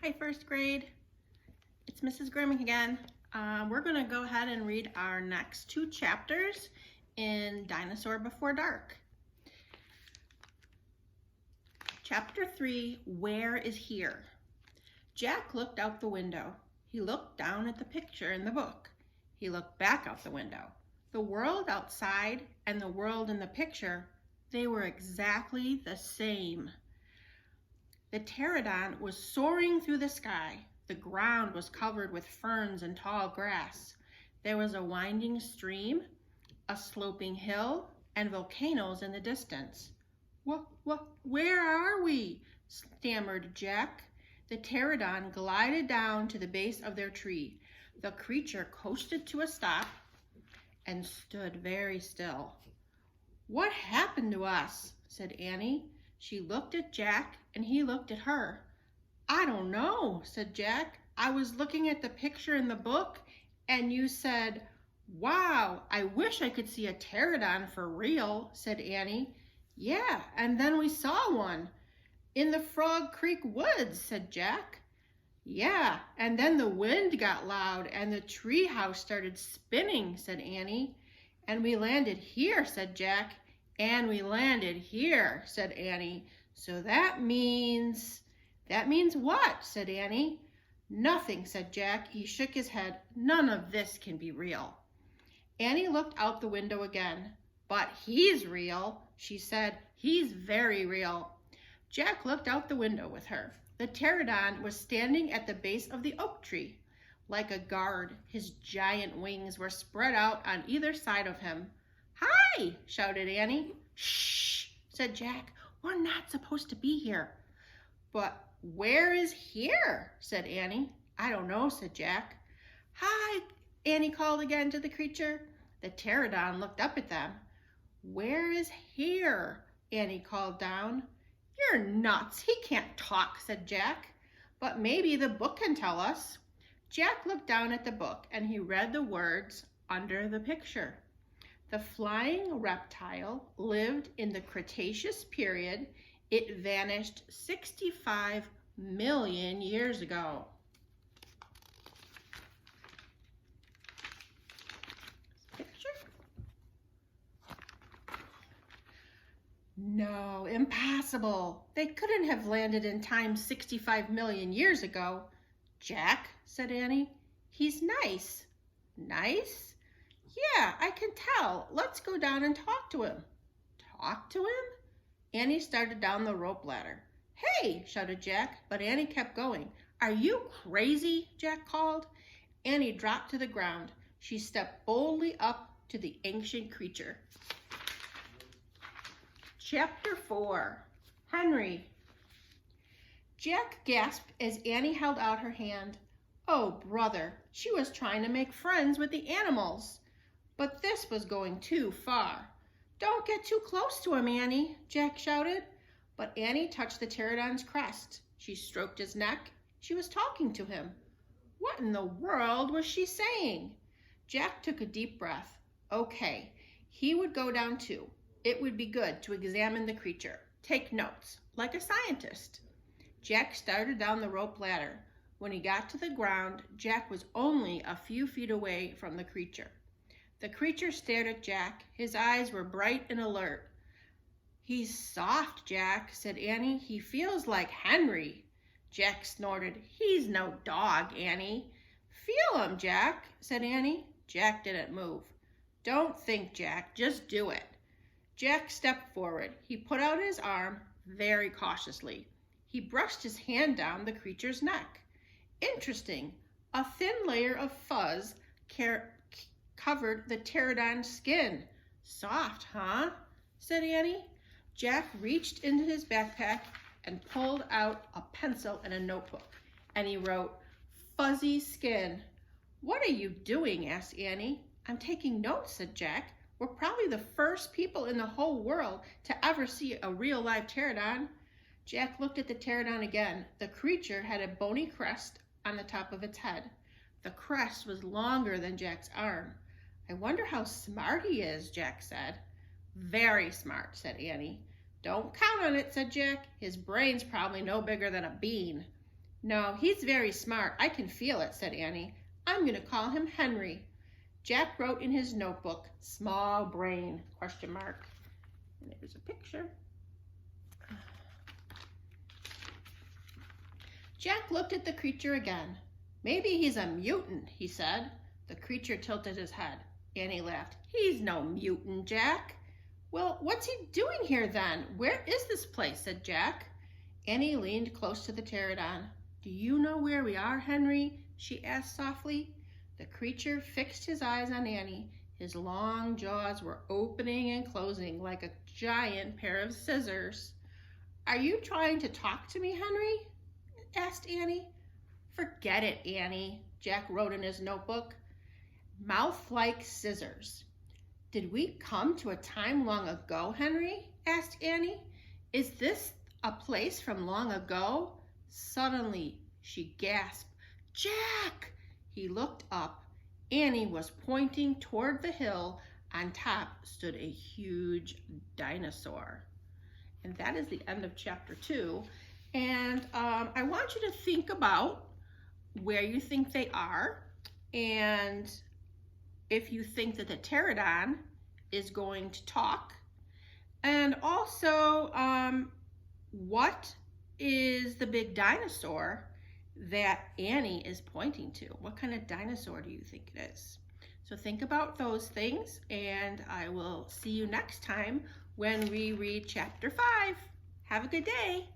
Hi, first grade. It's Mrs. Grimm again. We're going to go ahead and read our next two chapters in Dinosaur Before Dark. Chapter 3, Where is Here? Jack looked out the window. He looked down at the picture in the book. He looked back out the window. The world outside and the world in the picture, they were exactly the same. The pterodon was soaring through the sky. The ground was covered with ferns and tall grass. There was a winding stream, a sloping hill, and volcanoes in the distance. Where are we? Stammered Jack. The pterodon glided down to the base of their tree. The creature coasted to a stop and stood very still. What happened to us? Said Annie. She looked at Jack and he looked at her. I don't know, said Jack. I was looking at the picture in the book and you said, wow, I wish I could see a pterodon for real, said Annie. Yeah, and then we saw one in the Frog Creek woods, said Jack. Yeah, and then the wind got loud and the tree house started spinning, said Annie. And we landed here, said Jack. And we landed here, said Annie. So that means what? Said Annie. Nothing, said Jack. He shook his head. None of this can be real. Annie looked out the window again. But he's real, she said. He's very real. Jack looked out the window with her. The pterodon was standing at the base of the oak tree. Like a guard, his giant wings were spread out on either side of him. Hi, shouted Annie. Shh, said Jack. We're not supposed to be here. But where is here? Said Annie. I don't know, said Jack. Hi, Annie called again to the creature. The pterodon looked up at them. Where is here? Annie called down. You're nuts. He can't talk, said Jack. But maybe the book can tell us. Jack looked down at the book and he read the words under the picture. The flying reptile lived in the Cretaceous period. It vanished 65 million years ago. Picture? No, impossible. They couldn't have landed in time 65 million years ago. Jack, said Annie, he's nice. Nice? Yeah, I can tell. Let's go down and talk to him. Talk to him? Annie started down the rope ladder. Hey, shouted Jack, but Annie kept going. Are you crazy? Jack called. Annie dropped to the ground. She stepped boldly up to the ancient creature. Chapter 4, Henry. Jack gasped as Annie held out her hand. Oh, brother, she was trying to make friends with the animals. But this was going too far. Don't get too close to him, Annie, Jack shouted. But Annie touched the pterodon's crest. She stroked his neck. She was talking to him. What in the world was she saying? Jack took a deep breath. Okay, he would go down too. It would be good to examine the creature. Take notes, like a scientist. Jack started down the rope ladder. When he got to the ground, Jack was only a few feet away from the creature. The creature stared at Jack. His eyes were bright and alert. He's soft, Jack, said Annie. He feels like Henry. Jack snorted. He's no dog, Annie. Feel him, Jack, said Annie. Jack didn't move. Don't think, Jack. Just do it. Jack stepped forward. He put out his arm very cautiously. He brushed his hand down the creature's neck. Interesting. A thin layer of fuzz covered the pterodon's skin. Soft, huh? Said Annie. Jack reached into his backpack and pulled out a pencil and a notebook. And he wrote, fuzzy skin. What are you doing? Asked Annie. I'm taking notes, said Jack. We're probably the first people in the whole world to ever see a real live pterodon. Jack looked at the pterodon again. The creature had a bony crest on the top of its head. The crest was longer than Jack's arm. I wonder how smart he is, Jack said. Very smart, said Annie. Don't count on it, said Jack. His brain's probably no bigger than a bean. No, he's very smart. I can feel it, said Annie. I'm going to call him Henry. Jack wrote in his notebook, small brain, question mark. And there's a picture. Jack looked at the creature again. Maybe he's a mutant, he said. The creature tilted his head. Annie laughed. He's no mutant, Jack. Well, what's he doing here then? Where is this place? Said Jack. Annie leaned close to the pterodon. Do you know where we are, Henry? She asked softly. The creature fixed his eyes on Annie. His long jaws were opening and closing like a giant pair of scissors. Are you trying to talk to me, Henry? Asked Annie. Forget it, Annie, Jack wrote in his notebook. Mouth like scissors. Did we come to a time long ago, Henry? Asked Annie. Is this a place from long ago? Suddenly, she gasped. Jack! He looked up. Annie was pointing toward the hill. On top stood a huge dinosaur. And that is the end of chapter 2. And I want you to think about where you think they are, and if you think that the pterodon is going to talk, and also what is the big dinosaur that Annie is pointing to? What kind of dinosaur do you think it is? So think about those things, and I will see you next time when we read chapter 5. Have a good day.